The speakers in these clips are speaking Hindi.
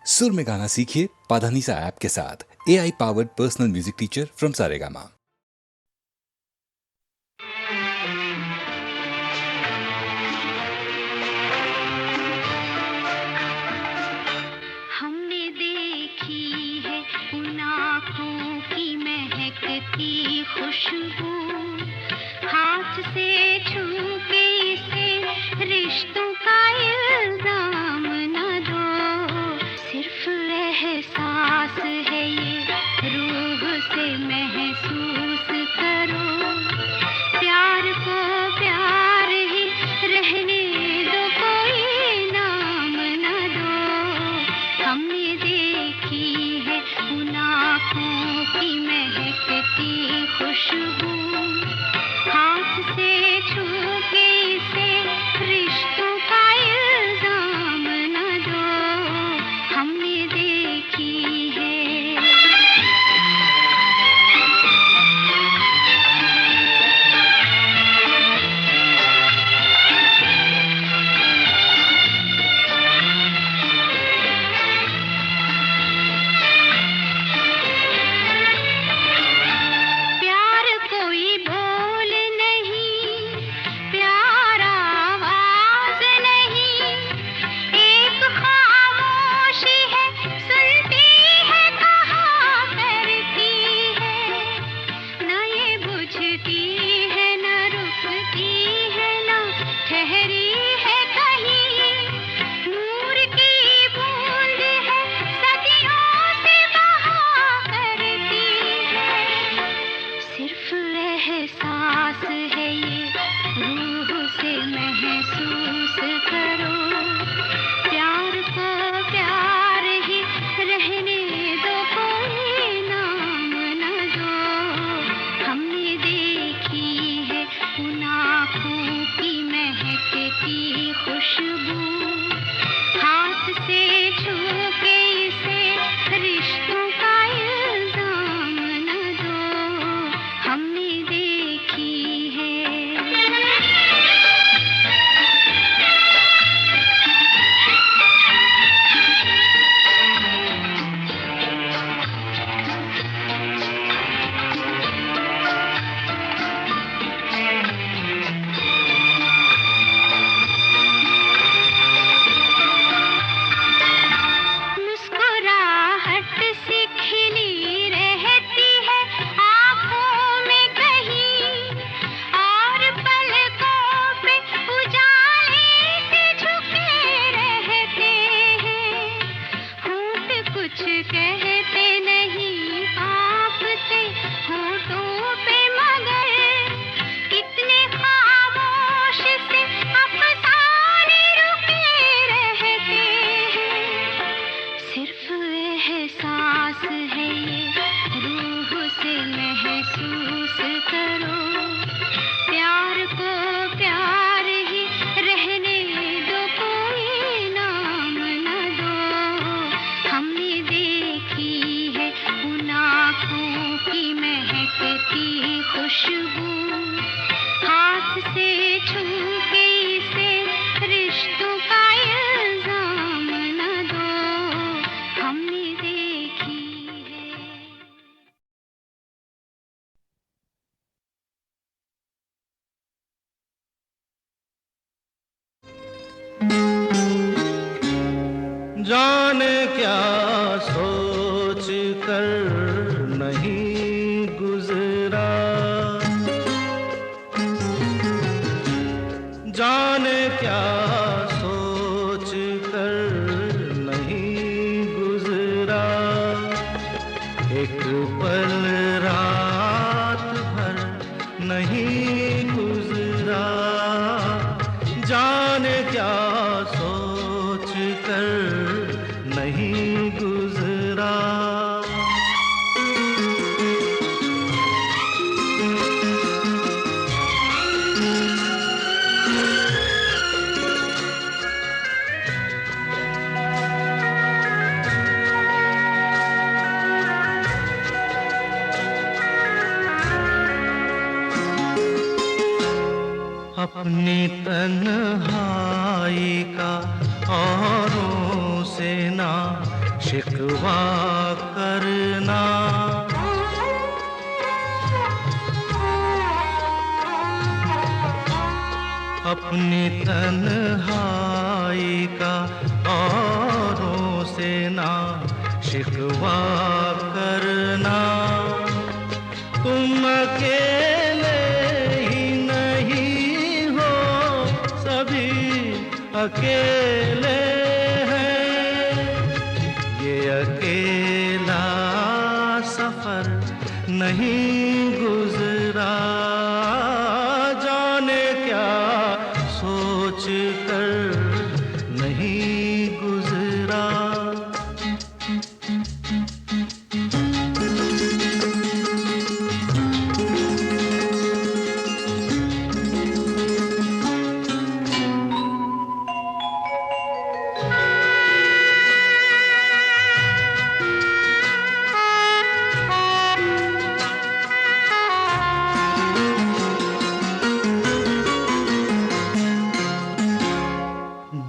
सुर में गाना सीखिए पाधानीसा ऐप के साथ। AI powered personal music teacher from Saregama. हमने देखी है उन आँखों की महकती खुशबू, हाथ से छू के इसे रिश्तों का इल्जाम न दो। सिर्फ एहसास है ये, रूह से महसूस करो। प्यार को प्यार ही रहने दो, कोई नाम न दो। हमने देखी है उन आँखों की महकती खुशबू, हाथ से छू के इसे रिश्तों का इल्जाम न दो। हमने देखी है। प्यार कोई बोल नहीं, प्यार आवाज नहीं, एक खामोशी है, सुनती है, कहा करती है। न ये बुझती है, न रुकती है, न ठहरी है कहीं। नूर की बूंद है, सदियों से बहा करती है। सिर्फ एहसास है ये, रूह से महसूस करो। प्यार को प्यार ही रहने दो, कोई नाम न दो। हमने देखी है उन आँखों की महकती खुशबू, हाथ से छू के इसे रिश्तों का इल्जाम न दो। हमने देखी है। मुस्कुराहट सी खिली रहती है आँखों में कहीं, और पलकों पे उजाले से झुके रहते हैं। होंठ कुछ कहते नहीं, कांपते होठों पे, मगर कितने खामोश से अफसाने रुके रहते हैं। सिर्फ एहसास है ये, रूह से महसूस करो। प्यार को प्यार ही रहने दो, कोई नाम न दो। हमने देखी है उन आँखों की महकती खुशबू, हाथ से छू के इसे रिश्तों का इल्जाम न दो। हमने देखी है। जाने क्या सोच कर नहीं गुजरा, जाने क्या सोच कर नहीं गुजरा। एक पल रात भर नहीं गुजरा, जाने क्या सोच कर नहीं गुजरा। अपनी तन्हाई का औरों से ना शिकवा करना। अपनी तन्हाई का औरों से ना शिकवा करना। तुम अकेले ही नहीं हो, सभी अकेले हैं। ये अकेला सफर नहीं गुजरा, जाने क्या सोच कर नहीं गुजरा।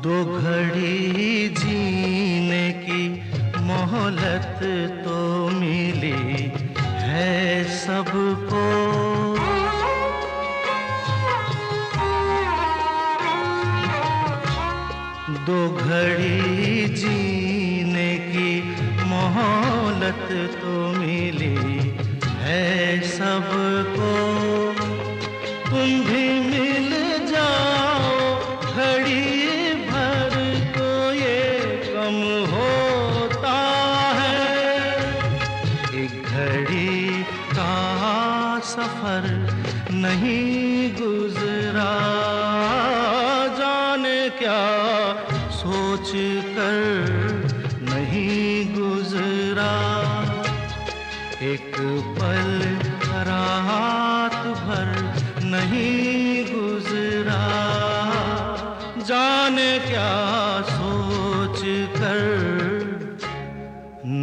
दो घड़ी जीने की मोहलत तो मिली है सबको। दो घड़ी जीने की मोहलत तो मिली है सबको। तुम भी मिल जाओ घड़ी भर तो ये कम होता है। एक घड़ी का सफर नहीं गुजरा, जाने क्या सोच कर नहीं गुजरा। एक पल रात भर नहीं गुजरा, जाने क्या सोच कर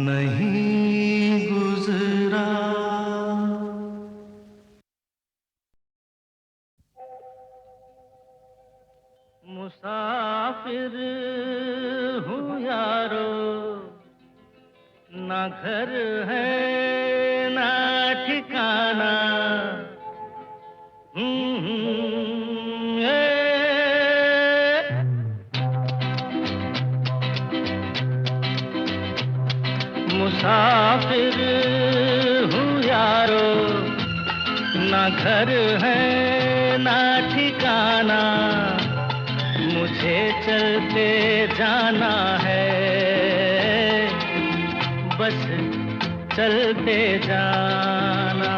नहीं गुजरा। मुसाफिर हूँ यारो, ना घर है ना ठिकाना। मुसाफिर हूँ यारो, ना घर है ना ठिकाना। मुझे चलते जाना है, बस चलते जाना।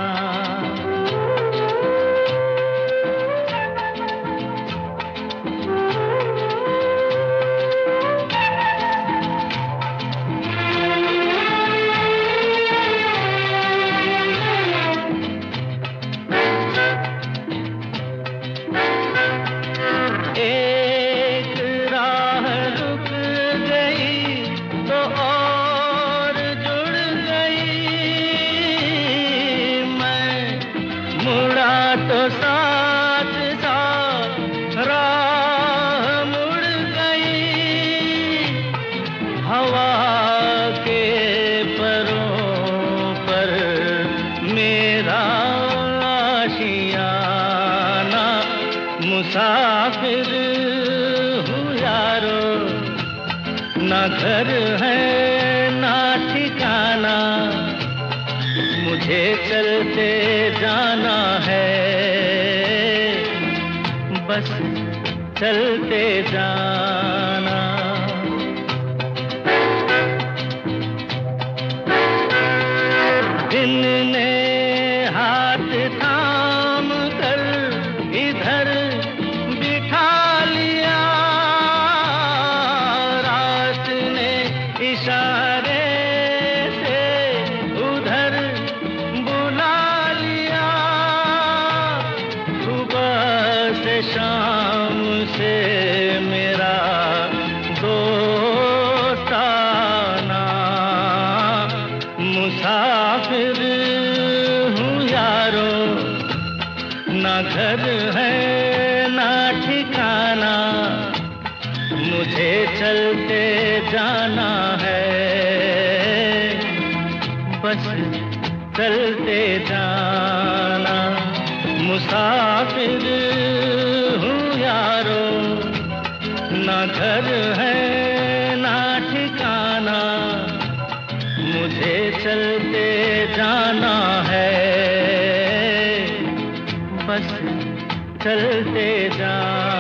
तो साथ साथ राह मुड़ गई। हवा के परों पर मेरा आशियाना। मुसाफिर हूँ यारो, ना घर है ना ठिकाना। मुझे चलते जाना है, बस चलते जाना। दिन ने हाथ थाम कर इधर बिठा लिया, रात ने इशारे से उधर बुला लिया। सुबह से शाम से मेरा दोस्ताना। मुसाफिर हूँ यारो, ना घर है ना ठिकाना। मुझे चलते जाना है, मुसाफिर हूँ यारो, ना घर है ना ठिकाना, मुझे चलते जाना है, बस चलते जाना।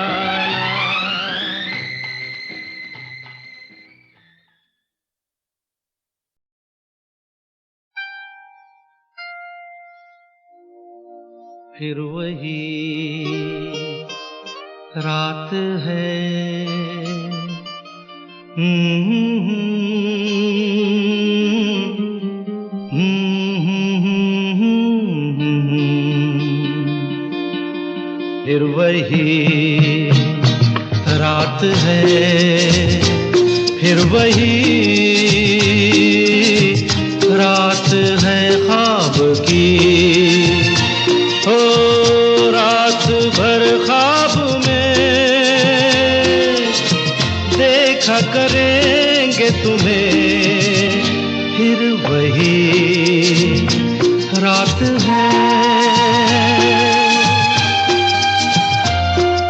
फिर वही रात है, फिर वही रात है, फिर वही रात है ख्वाब की, हो रात भर ख्वाब में देखा करेंगे तुम्हें, फिर वही रात है,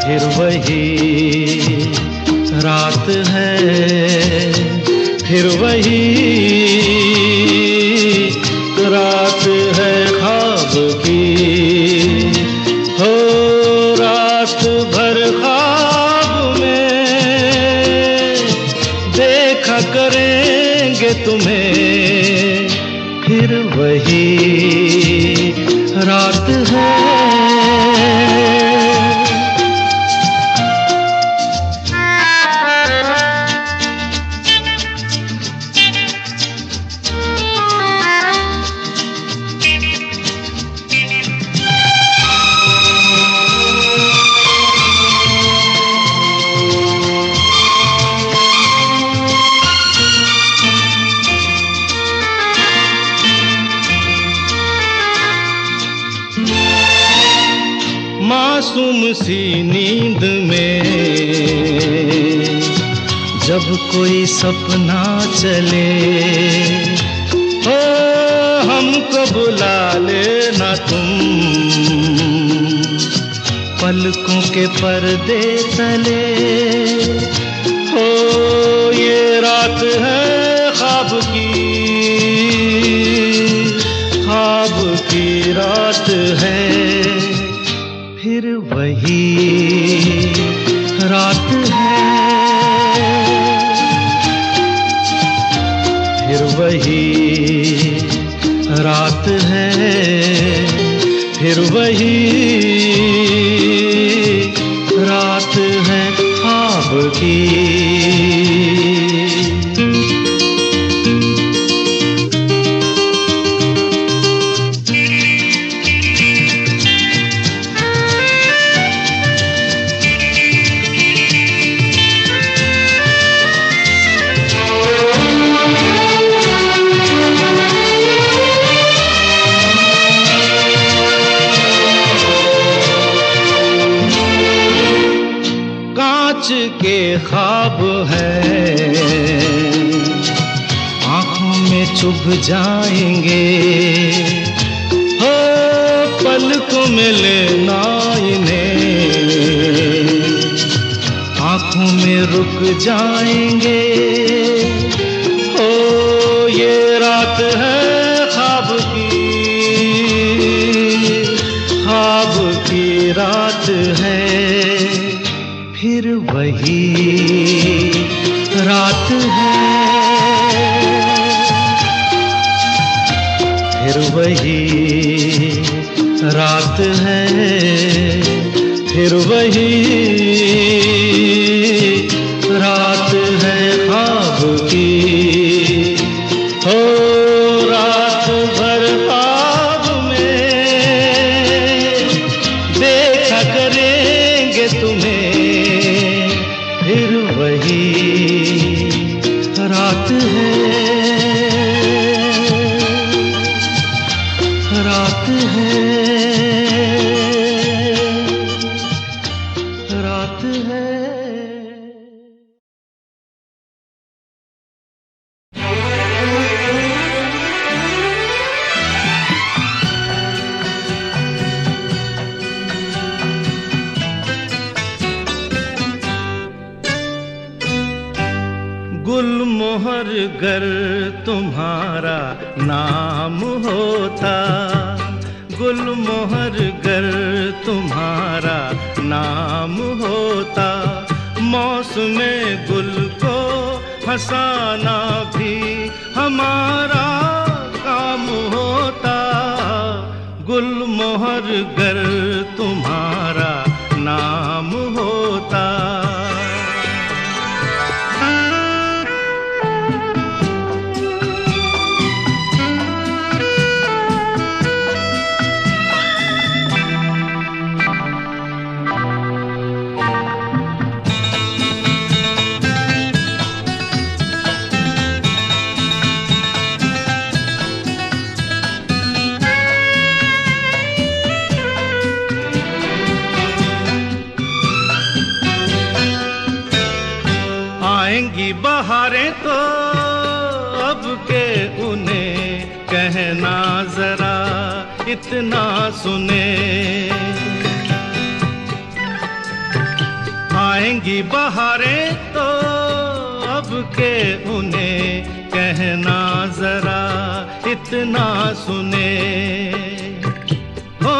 फिर वही रात है, फिर वही रात है ख्वाब की, हो रात भर ख्वाब में देखा करेंगे तुम्हें, फिर वही रात है। मासूम सी नींद में जब कोई सपना चले, हो हमको बुला लेना तुम, पलकों के पर्दे तले, हो ये रात है ख्वाब की, ख्वाब की रात है, फिर वही रात है, फिर वही रात है, फिर वही रात है ख्वाब की। के ख्वाब है आँखों में चुभ जाएंगे, हो पलकों में लेना इन्हें, आँखों में रुक जाएंगे, हो ये रात है ख्वाब की, ख्वाब की रात है, फिर वही रात है, फिर वही रात है, फिर वही रात है ख्वाब की, हो रात भर ख्वाब में देखा करेंगे तुम्हें, फिर वही रात है, रात है, रात है। गर तुम्हारा नाम होता, गुलमोहर गर तुम्हारा नाम होता, मौसमे गुल को हंसाना भी हमारा काम होता, गुलमोहर गर तुम्हारा नाम होता। आएंगी बहारें तो अब के उन्हें कहना जरा इतना सुने, आएंगी बहारें तो अब के उन्हें कहना जरा इतना सुने, हो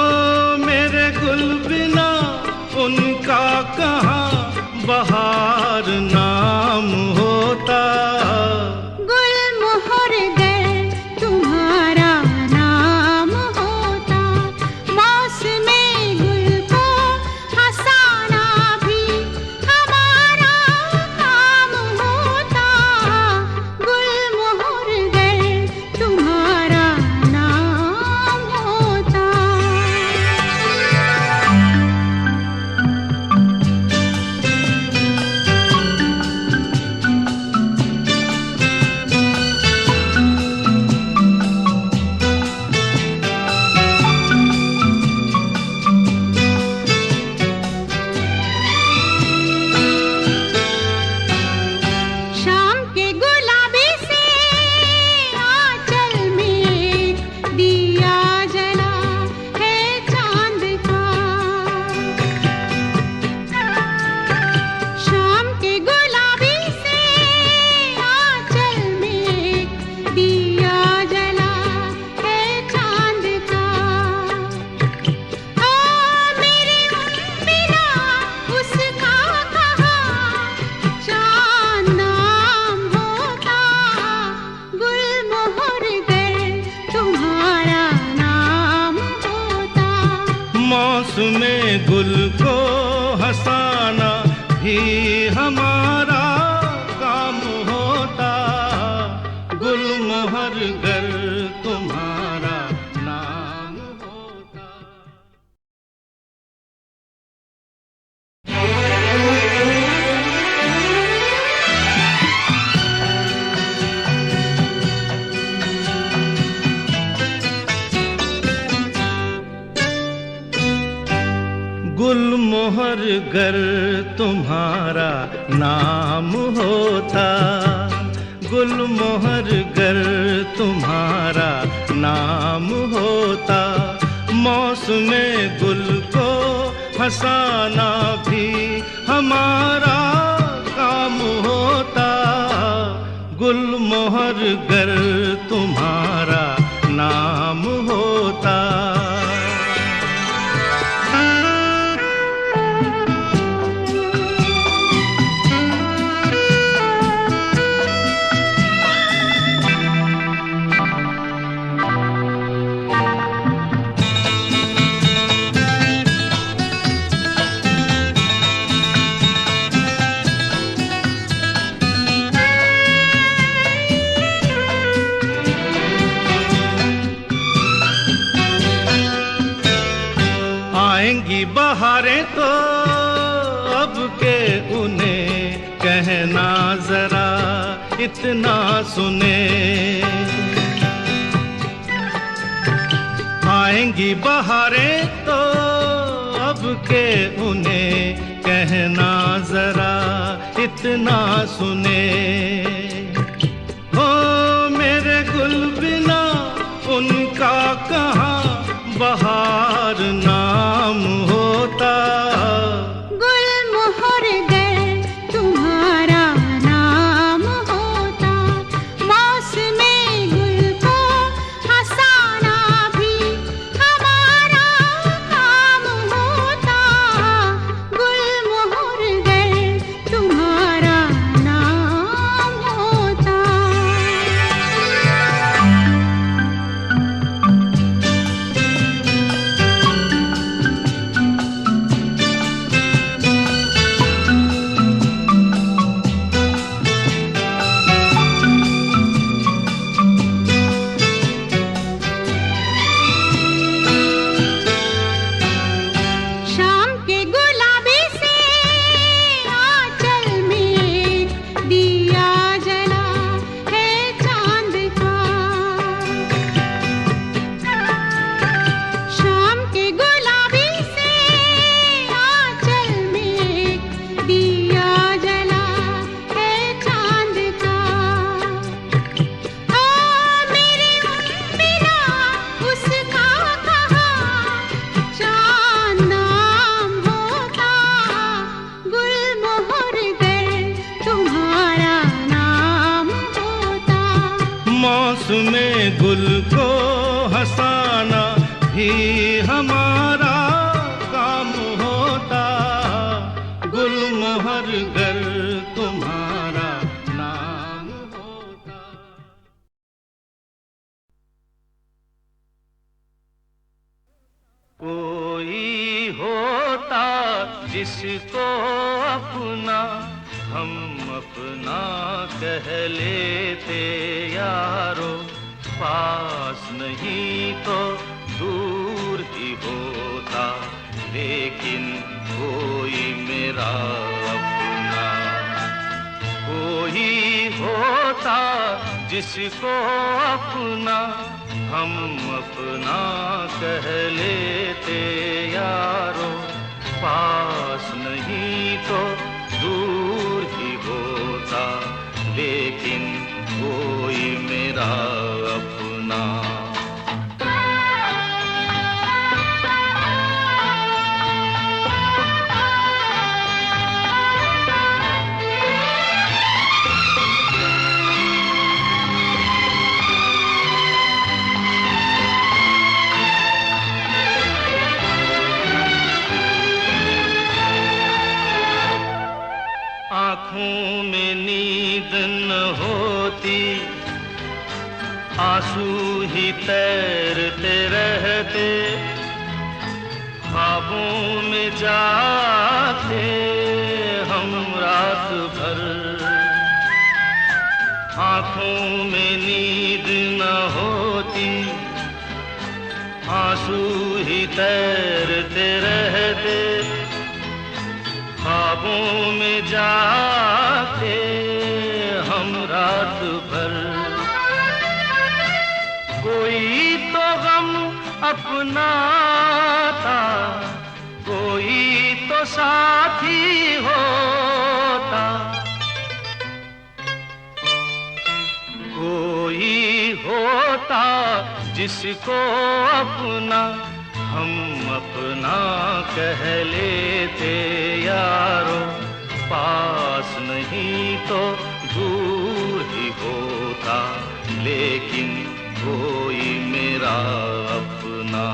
मेरे गुल बिना उनका कहाँ बहार नाम होता, गुलमोहर गर तुम्हारा नाम होता, मौसमे गुल को हंसाना भी हमारा काम होता, गुलमोहर गर तुम्हारा नाम होता। शाम के गुलाबी से आंचल में दिया जला है चांद का, शाम के गुलाबी से आंचल में दिया जला है चांद का, ओ मेरे बिना उसका कहाँ चांद नाम होता, गुलमोहर गर तुम्हारा नाम होता, मौसमे गुल को हंसाना भी हमारा काम होता, गुलमोहर गर तुम्हारा नाम होता। गुलमोहर गर तुम्हारा नाम होता, गुलमोहर गर तुम्हारा नाम होता, मौसमे गुल को हंसाना भी हमारा काम होता, गुलमोहर गर तुम्हारा नाम होता। आएंगी बहारें तो अब के उन्हें कहना जरा इतना सुने, आएंगी बहारें तो अब के उन्हें कहना जरा इतना सुने, हो मेरे गुल बिना उनका कहाँ बहार नाम होता, गुलमोहर गर तुम्हारा नाम होता, मौसमे गुल को हंसाना भी हमारा काम होता, गुलमोहर गर तुम्हारा नाम होता। कोई होता जिसको अपना हम अपना कह लेते यारो, पास नहीं तो दूर ही होता, लेकिन कोई मेरा अपना। कोई होता जिसको अपना हम अपना कह लेते यारो, पास नहीं तो दूर ही होता, लेकिन कोई मेरा अपना। आँखों में नींद न होती, आंसू ही तैरते रहते, ख्वाबों में जाते हम रात भर। आँखों में नींद न होती, आंसू ही तैरते रहते, ख्वाबों में जाते हम रात भर। कोई तो गम अपना था, कोई तो साथी होता, कोई होता जिसको अपना हम अपना कह लेते यारो, पास नहीं तो दूर ही होता, लेकिन कोई मेरा अपना।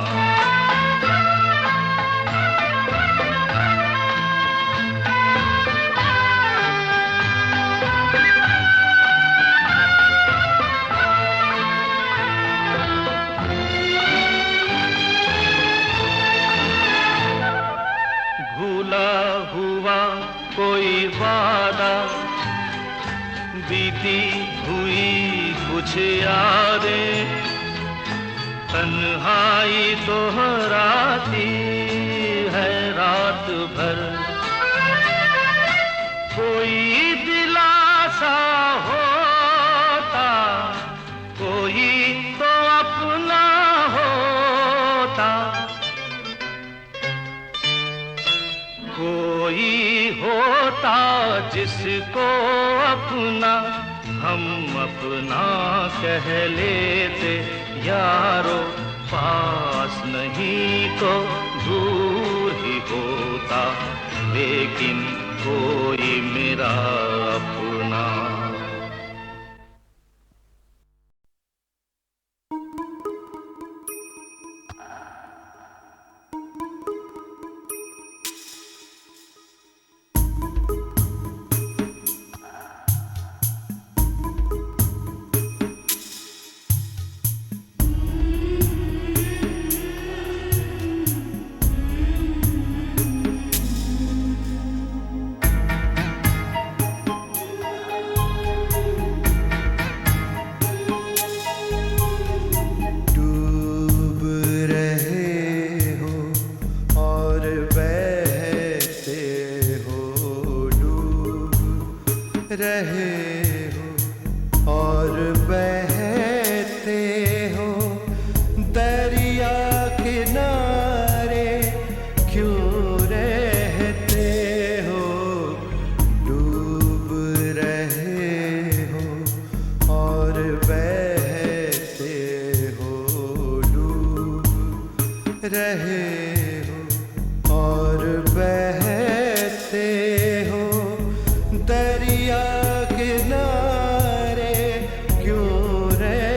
भूला हुआ कोई वादा, बीती हुई कुछ यादें, तन्हाई दोहराती है रात भर। कोई दिलासा होता, कोई तो अपना होता, कोई होता जिसको अपना हम अपना कह लेते यारो, पास नहीं तो दूर ही होता, लेकिन कोई मेरा अपना। रहे हो और बहते हो, दरिया किनारे क्यों रहते हो, डूब रहे हो और बहते हो, डूब रहे हो और बहते हो, दरिया किनारे क्यों रहे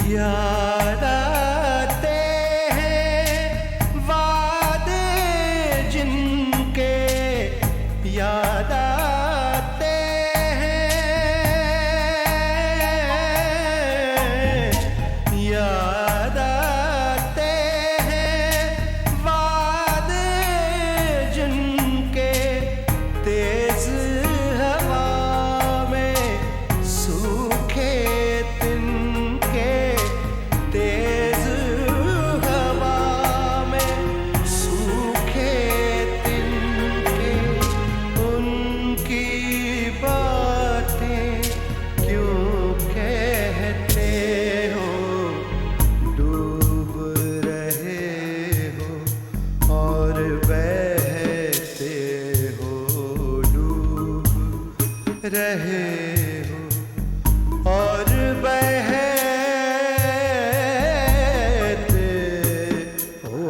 याद आते हैं वादे जिनके, याद आते हैं, याद आते हैं वादे जिनके, तेज हवा में सूखे तिनके, तेज हवा में सूखे तिनके, उनकी बातें क्यों कहते हो, डूब रहे हो और बहते हो, डूब रहे हो और बहते हो।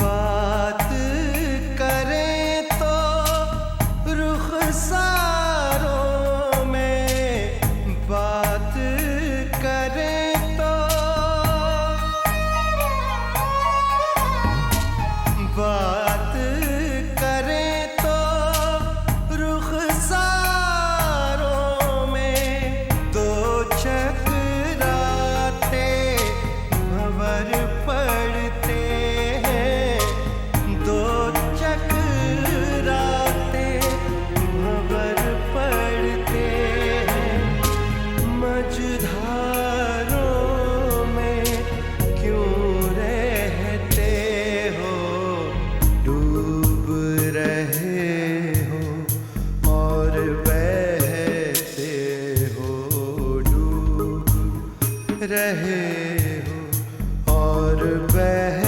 बात करें तो रुखसारों में, बात करें तो, बात करें तो रुखसारों में, दो चकराते भंवर पड़ते हैं, दो चकराते भंवर पड़ते हैं, मझधारों में क्यों रहते हो, डूब रहे हो और बहते हो, डूब रहे हो और बह